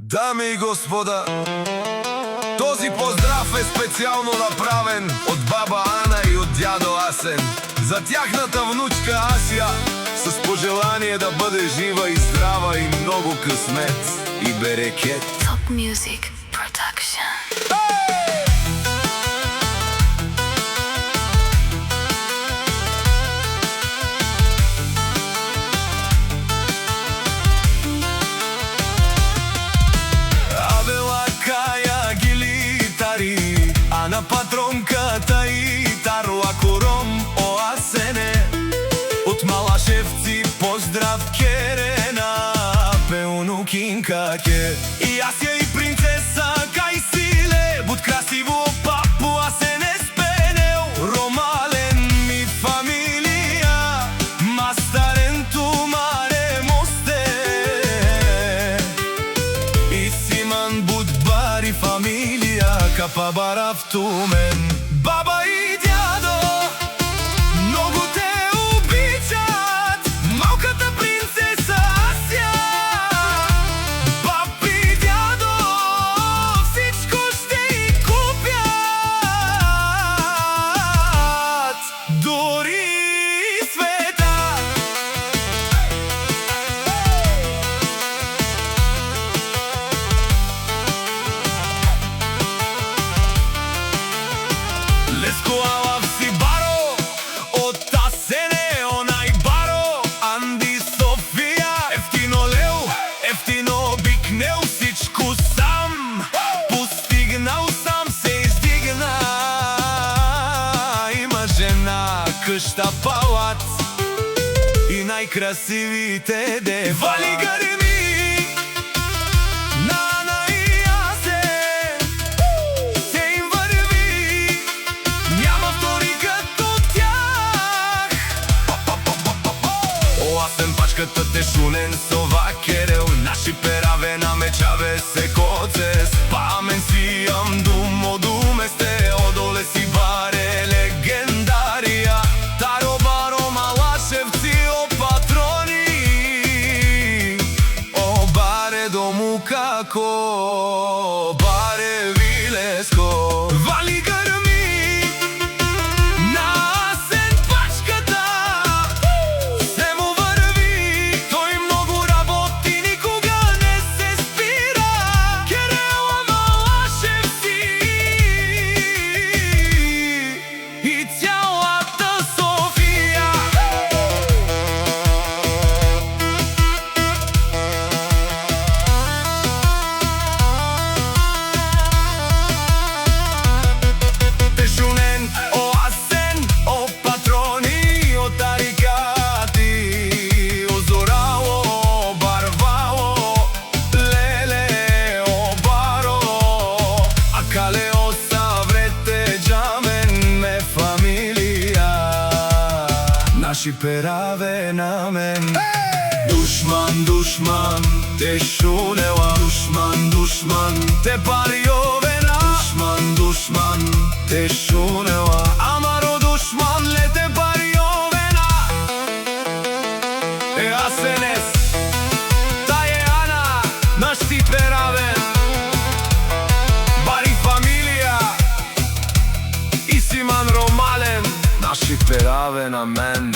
Дами и господа, този поздрав е специално направен от баба Ана и от дядо Асен за тяхната внучка Ася, с пожелание да бъде жива и здрава и много късмет и берекет. Top Music Production. На патронката и Тарла Кором, о Асене, от Малашевци поздрав керена, пеунукинка ке. И Ася и принцеса кай силе, буд красиво папу Асене спенел. Ромален ми фамилия, мастарен ту маре мосте. И Симан буд бари фамилия, капа барав тумен. Баба и дядо много те обичат, малката принцеса Ася. Баб и дядо всичко ще й купят, дори света. Леско алав си баро, от Асене онай баро. Анди София, ефтино лео, ефтино обикнел, всичко сам постигнал, сам се издигна. Има жена, къща, палат и най-красивите девали гърми. Пачката те шунен сова керел, наши пераве на мечаве се коцес. Памен си ам думо думесте, одоле си баре легендария. Таро баро Малашевци, о патрони, о баре дому како, баре вилеско. Вали гърми на Асен пачката, наши пераве на мен. Душман, душман, те шунела. Душман, душман, те париовена. Душман, душман, те шунела. Амаро душман, ле те париовена. Е Асенес, та е Ана, наш ти перавен. Бари фамилия и Симан Ромален, наши пераве на мен.